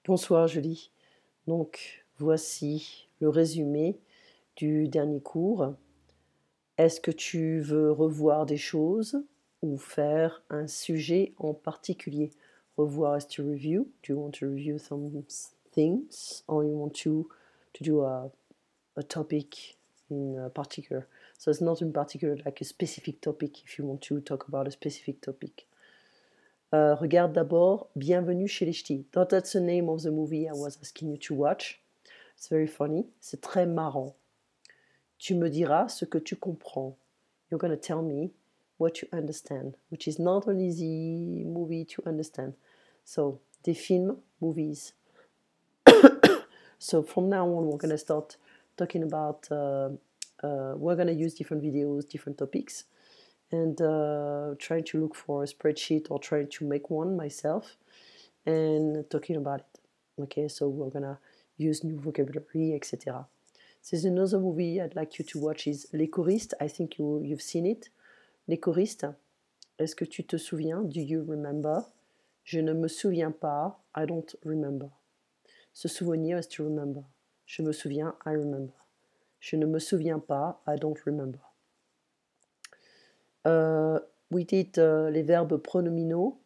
Bonsoir Julie. Donc voici le résumé du dernier cours. Est-ce que tu veux revoir des choses ou faire un sujet en particulier? Revoir is to review. Do you want to review some things or you want to do a topic in particular? So it's not in particular like a specific topic if you want to talk about a specific topic. Regarde d'abord Bienvenue chez les Ch'tis. That's the name of the movie I was asking you to watch. It's very funny. C'est très marrant. Tu me diras ce que tu comprends. You're going to tell me what you understand, which is not an easy movie to understand. So, des films, movies. So from now on, we're going to start talking about, we're going to use different videos, different topics, and trying to look for a spreadsheet or trying to make one myself and talking about it. Okay, so we're going to use new vocabulary, etc. There's another movie I'd like you to watch is Les Choristes. I think you've seen it. Les Choristes. Est-ce que tu te souviens? Do you remember? Je ne me souviens pas. I don't remember. Se souvenir is to remember. Je me souviens. I remember. Je ne me souviens pas. I don't remember. We did les verbes pronominaux.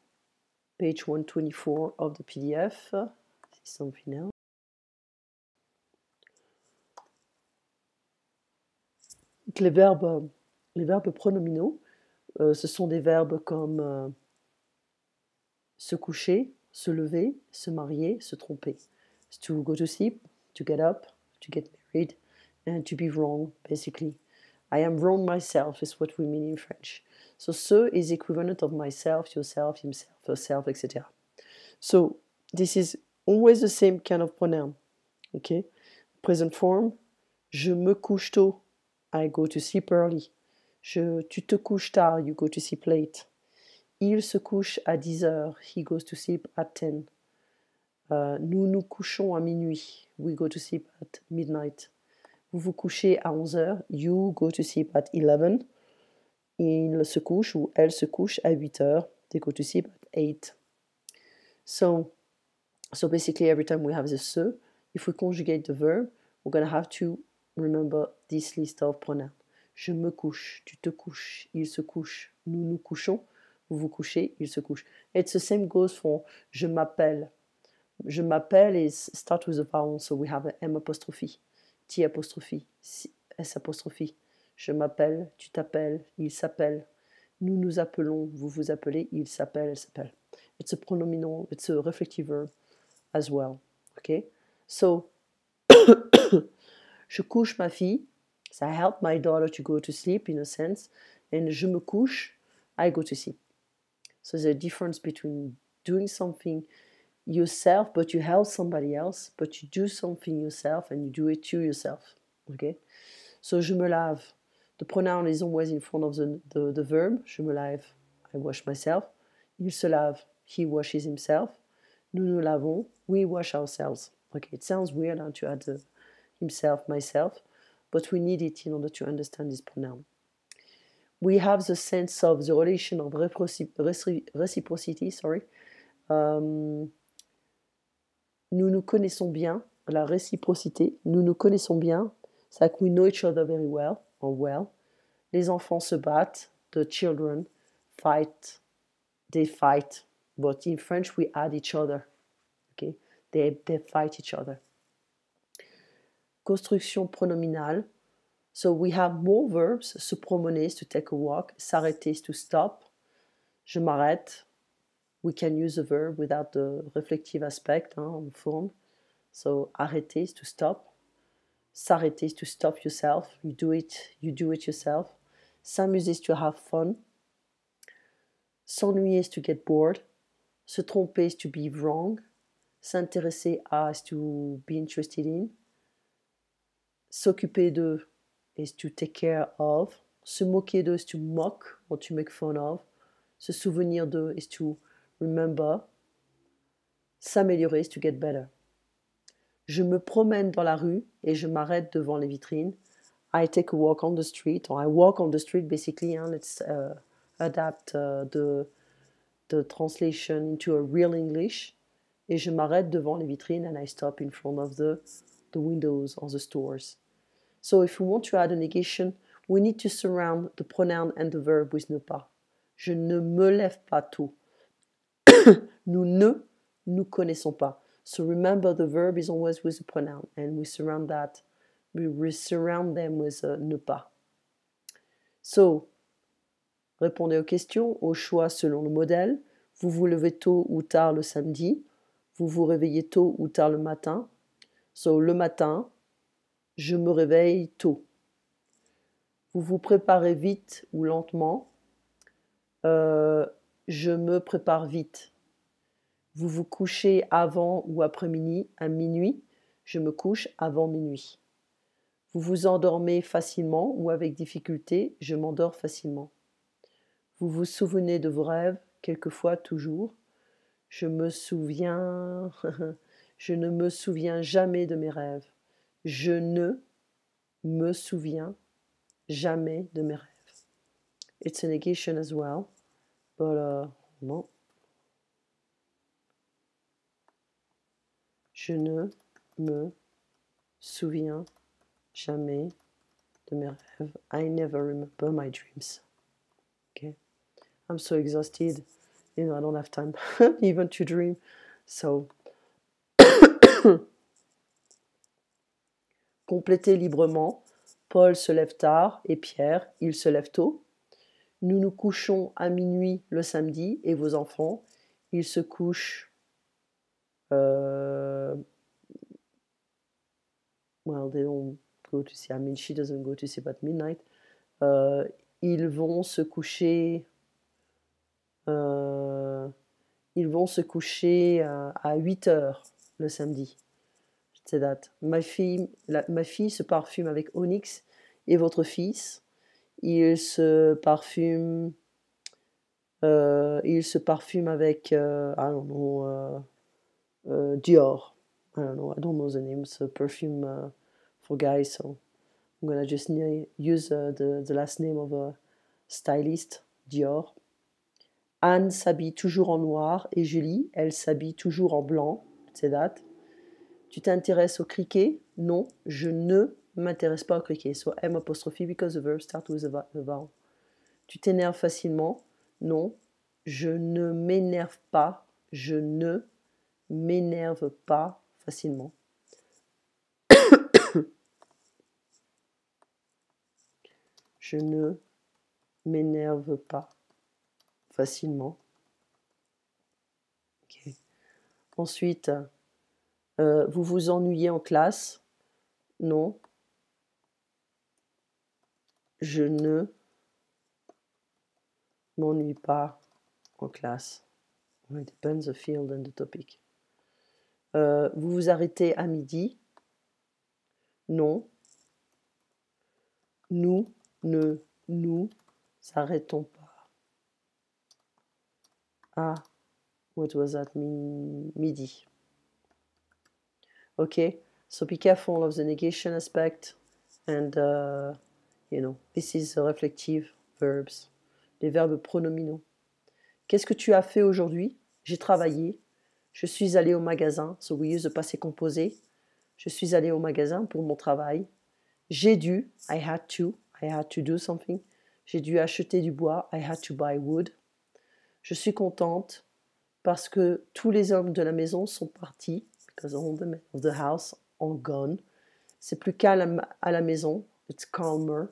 Page 124 of the PDF. See something else. Les verbes pronominaux, ce sont des verbes comme se coucher, se lever, se marier, se tromper. It's to go to sleep, to get up, to get married, and to be wrong, basically. I am wrong myself is what we mean in French. So se is equivalent of myself, yourself, himself, herself, etc. So this is always the same kind of pronoun. Okay? Present form, je me couche tôt. I go to sleep early. Tu te couches tard. You go to sleep late. Il se couche à 10 heures. He goes to sleep at 10. Nous nous couchons à minuit. We go to sleep at midnight. Vous vous couchez à 11 heures. You go to sleep at 11. Il se couche ou elle se couche à 8 heures. They go to sleep at 8. So basically every time we have the se, if we conjugate the verb, we're going to have to remember this list of pronouns. Je me couche, tu te couches, il se couche, nous nous couchons, vous vous couchez, il se couche. It's the same goes for je m'appelle. Je m'appelle is start with a vowel, so we have a M apostrophe, T apostrophe, S apostrophe. Je m'appelle, tu t'appelles, il s'appelle. Nous nous appelons, vous vous appelez, il s'appelle, elle s'appelle. It's a pronominal, it's a reflective verb as well. Okay? So, je couche ma fille. So I help my daughter to go to sleep in a sense. And je me couche, I go to sleep. So there's a difference between doing something yourself, but you help somebody else, but you do something yourself and you do it to yourself. Okay? So je me lave. The pronoun is always in front of the verb. Je me lave. I wash myself. Il se lave. He washes himself. Nous nous lavons. We wash ourselves. Okay, it sounds weird to add the himself, myself, but we need it in order to understand this pronoun. We have the sense of the relation of reciprocity, nous nous connaissons bien, la réciprocité, nous nous connaissons bien, it's like we know each other very well, or well. Les enfants se battent, the children fight, they fight, but in French we add each other, okay? They fight each other. Construction pronominale. So we have more verbs. Se promener is to take a walk. S'arrêter is to stop. Je m'arrête. We can use the verb without the reflective aspect on form. So arrêter is to stop. S'arrêter is to stop yourself. You do it yourself. S'amuser is to have fun. S'ennuyer is to get bored. Se tromper is to be wrong. S'intéresser à is to be interested in. S'occuper de is to take care of. Se moquer de is to mock or to make fun of. Se souvenir de is to remember. S'améliorer is to get better. Je me promène dans la rue et je m'arrête devant les vitrines. I take a walk on the street, or I walk on the street basically. Let's adapt the translation into a real English. Et je m'arrête devant les vitrines and I stop in front of the windows of the stores. So if we want to add a negation, we need to surround the pronoun and the verb with ne pas. Je ne me lève pas tôt. Nous connaissons pas. So remember, the verb is always with the pronoun, and we surround them with ne pas. So, répondez aux questions, au choix selon le modèle. Vous vous levez tôt ou tard le samedi. Vous vous réveillez tôt ou tard le matin. So, le matin, je me réveille tôt. Vous vous préparez vite ou lentement. Je me prépare vite. Vous vous couchez avant ou après minuit, à minuit. Je me couche avant minuit. Vous vous endormez facilement ou avec difficulté. Je m'endors facilement. Vous vous souvenez de vos rêves, quelquefois, toujours. Je ne me souviens jamais de mes rêves. Je ne me souviens jamais de mes rêves. It's a negation as well, but non. Je ne me souviens jamais de mes rêves. I never remember my dreams. Okay. I'm so exhausted. I don't have time even to dream. So, complétez librement. Paul se lève tard et Pierre, il se lève tôt. Nous nous couchons à minuit le samedi et vos enfants, ils se couchent. Well, they don't go to sleep. I mean, she doesn't go to sleep at midnight. Ils vont se coucher. Ils vont se coucher à 8 heures le samedi. C'est that. Ma fille se parfume avec Onyx et votre fils, il se parfume avec, I don't know, Dior. I don't know the names of perfume for guys, so I'm gonna just use the last name of a stylist, Dior. Anne s'habille toujours en noir et Julie, elle s'habille toujours en blanc. C'est that. Tu t'intéresses au cricket? Non, je ne m'intéresse pas au cricket. So M apostrophe because the verb starts with a vowel. Tu t'énerves facilement? Non, je ne m'énerve pas. Je ne m'énerve pas facilement. Je ne m'énerve pas facilement. Okay. Ensuite, vous vous ennuyez en classe? Non. Je ne m'ennuie pas en classe. It depends the field and the topic. Vous vous arrêtez à midi? Non. Nous ne nous arrêtons pas. Ah, what was that mean? Midi. Okay, so be careful of the negation aspect, and this is reflective verbs, les verbes pronominaux. Qu'est-ce que tu as fait aujourd'hui? J'ai travaillé. Je suis allé au magasin. So we use the passé composé. Je suis allé au magasin pour mon travail. J'ai dû. I had to do something. J'ai dû acheter du bois. I had to buy wood. Je suis contente parce que tous les hommes de la maison sont partis. Because all the men of the house are gone. C'est plus calme à la maison. It's calmer.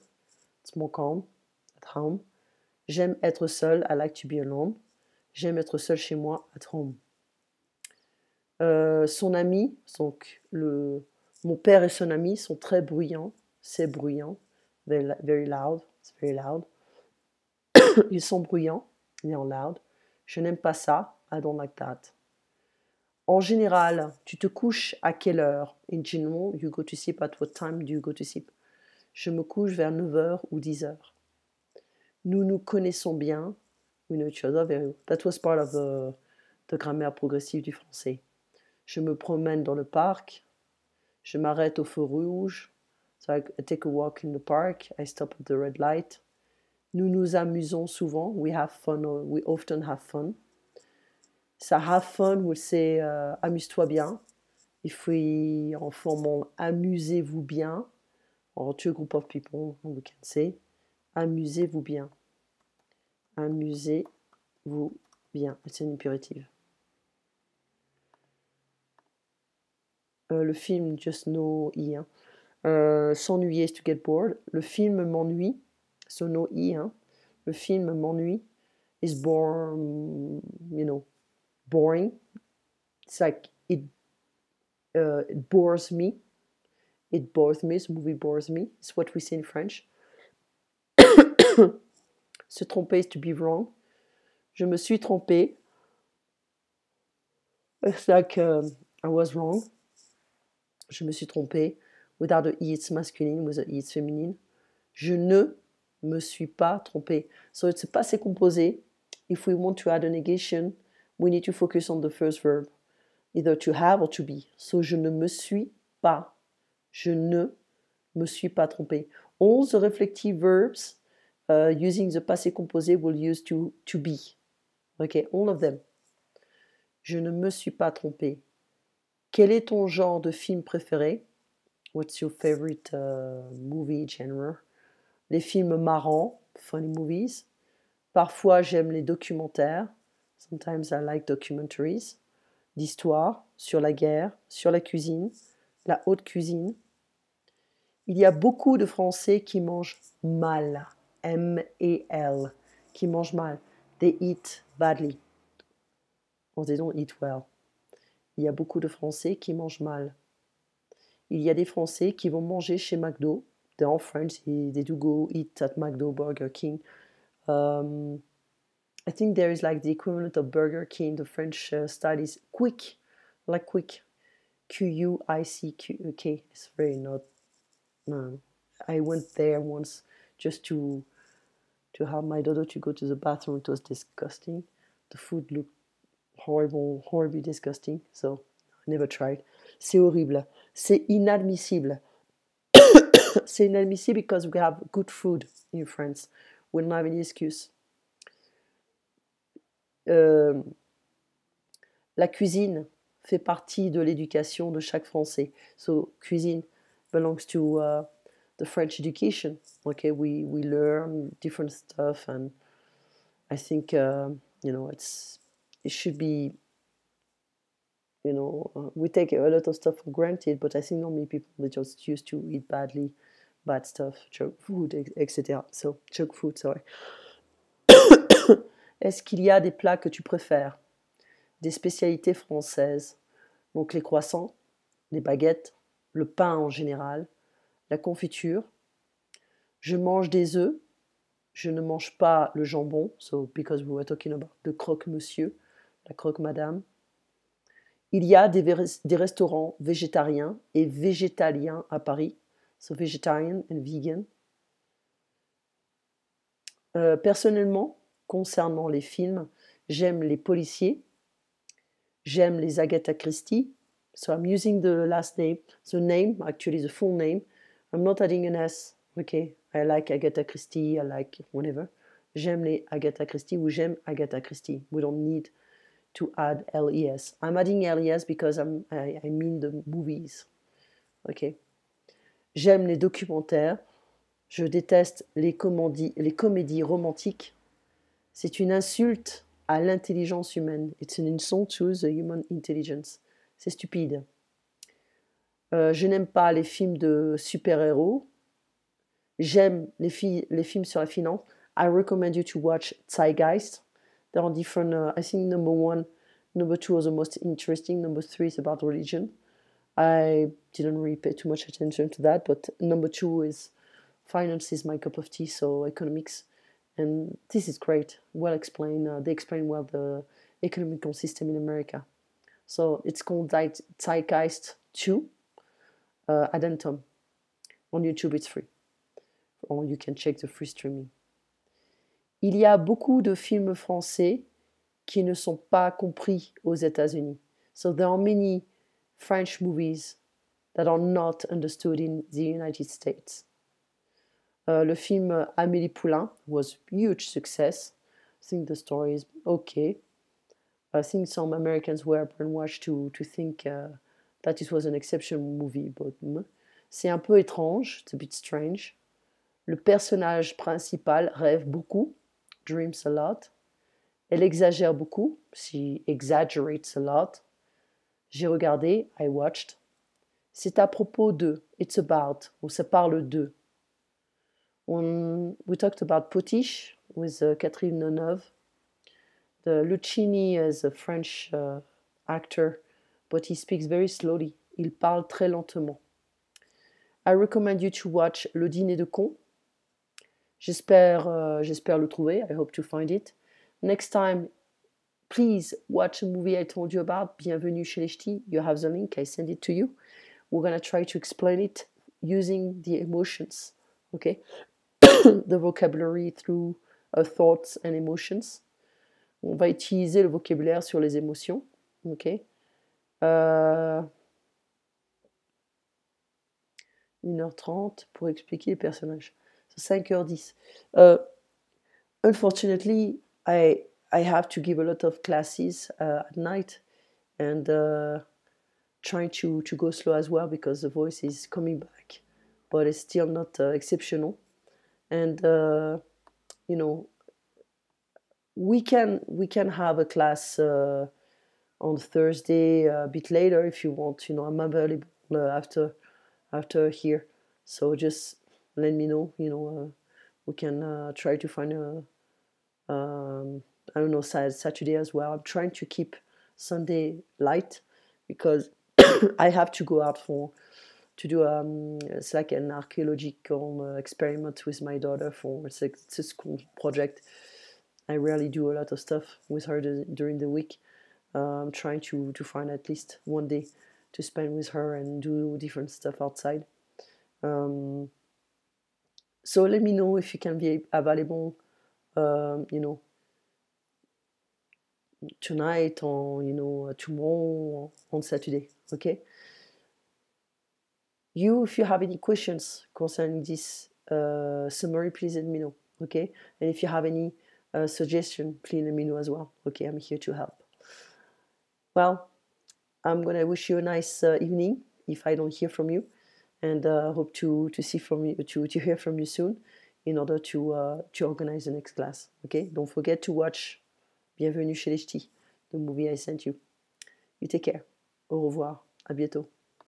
It's more calm at home. J'aime être seule. I like to be alone. J'aime être seule chez moi, at home. Son ami, donc mon père et son ami sont très bruyants. C'est bruyant. Very loud. It's very loud. Ils sont bruyants. They are loud. Je n'aime pas ça. I don't like that. En général, tu te couches à quelle heure? In general, you go to sleep at what time do you go to sleep? Je me couche vers 9h ou 10h. Nous nous connaissons bien. We know each other very well. That was part of the grammaire progressive du français. Je me promène dans le parc. Je m'arrête au feu rouge. So I take a walk in the park. I stop at the red light. Nous nous amusons souvent. We have fun, or we often have fun. Ça, have fun, c'est amuse-toi bien. If we, en formant amusez-vous bien, or to a group of people, we can say amusez-vous bien. Amusez-vous bien. It's an imperative. Le film, just no i. Hein. S'ennuyer is to get bored. Le film m'ennuie, so no i. Hein. Le film m'ennuie is boring, boring. It's like it bores me. It bores me. The movie bores me. It's what we say in French. Se tromper is to be wrong. Je me suis trompé. It's like I was wrong. Je me suis trompé. Without the e, it's masculine. With the e, it's feminine. Je ne me suis pas trompé. So it's a passé composé. If we want to add a negation, we need to focus on the first verb, either to have or to be. So je ne me suis pas. Je ne me suis pas trompé. All the reflective verbs using the passé composé will use to be. Okay, all of them. Je ne me suis pas trompé. Quel est ton genre de film préféré? What's your favorite movie genre? Les films marrants, funny movies. Parfois, j'aime les documentaires. Sometimes I like documentaries. D'histoire, sur la guerre, sur la cuisine, la haute cuisine. Il y a beaucoup de Français qui mangent mal. M-A-L. Qui mangent mal. They eat badly. Or they don't eat well. Il y a beaucoup de Français qui mangent mal. Il y a des Français qui vont manger chez McDo. They're all French. They do go eat at McDo, Burger King. I think there is like the equivalent of Burger King. The French style is quick, like quick. Q-U-I-C-K. It's very not. No. I went there once just to have my daughter to go to the bathroom. It was disgusting. The food looked horribly disgusting. So I never tried. C'est horrible. C'est inadmissible. C'est inadmissible because we have good food in France. We don't have any excuse. La cuisine fait partie de l'éducation de chaque Français. So cuisine belongs to the French education. Okay, we learn different stuff, and I think it should be. We take a lot of stuff for granted, but I think normally people they just used to eat bad stuff, junk food, etc. So junk food, sorry. Est-ce qu'il y a des plats que tu préfères? Des spécialités françaises. Donc les croissants, les baguettes, le pain en général, la confiture. Je mange des œufs. Je ne mange pas le jambon. So because we were talking about the croque-monsieur, la croque-madame. Il y a des restaurants végétariens et végétaliens à Paris. So vegetarian and vegan. Personnellement, concernant les films, j'aime les policiers. J'aime les Agatha Christie. So I'm using the last name, the name, actually the full name. I'm not adding an S. Okay, I like Agatha Christie, I like whatever. J'aime les Agatha Christie ou j'aime Agatha Christie. We don't need to add LES. I'm adding LES because I mean the movies. Okay. J'aime les documentaires. Je déteste les comédies romantiques. C'est une insulte à l'intelligence humaine. It's an insult to the human intelligence. C'est stupide. Je n'aime pas les films de super-héros. J'aime les films sur la finance. I recommend you to watch Zeitgeist. There are different, I think number 1, number 2 are the most interesting. Number 3 is about religion. I didn't really pay too much attention to that, but number 2 is finance is my cup of tea, so economics. And this is great, well explained. They explain well the economical system in America. So it's called Zeitgeist 2, Adentum. On YouTube, it's free. Or you can check the free streaming. Il y a beaucoup de films français qui ne sont pas compris aux États-Unis. So there are many French movies that are not understood in the United States. Le film Amélie Poulain was a huge success. I think the story is okay. I think some Americans were brainwashed to think that it was an exceptional movie, but c'est un peu étrange, it's a bit strange. Le personnage principal rêve beaucoup, dreams a lot. Elle exagère beaucoup, she exaggerates a lot. J'ai regardé, I watched. C'est à propos de, it's about, ou ça parle de. We talked about Potiche with Catherine Deneuve. The Lucchini is a French actor, but he speaks very slowly. Il parle très lentement. I recommend you to watch Le Dîner de Cons. J'espère le trouver. I hope to find it. Next time, please watch a movie I told you about, Bienvenue chez les Ch'tis. You have the link, I send it to you. We're going to try to explain it using the emotions, okay? The vocabulary through thoughts and emotions. On va utiliser le vocabulaire sur les émotions, ok? 1h30 pour expliquer les personnages. So 5h10. Unfortunately, I have to give a lot of classes at night, and trying to go slow as well because the voice is coming back, but it's still not exceptional. And you know, we can have a class on Thursday a bit later if you want. You know, I'm available after here, so just let me know. You know, we can try to find a I don't know, Saturday as well. I'm trying to keep Sunday light because I have to go out to do it's like an archaeological experiment with my daughter for it's a school project. I rarely do a lot of stuff with her during the week. I'm trying to find at least one day to spend with her and do different stuff outside. So let me know if you can be available, you know, tonight or, you know, tomorrow on Saturday, okay? If you have any questions concerning this summary, please let me know, okay? And if you have any suggestion, please let me know as well, okay? I'm here to help. Well, I'm gonna wish you a nice evening if I don't hear from you, and hope to see from you to hear from you soon in order to organize the next class, okay? Don't forget to watch Bienvenue chez les Ch'tis, the movie I sent you. You take care. Au revoir. À bientôt.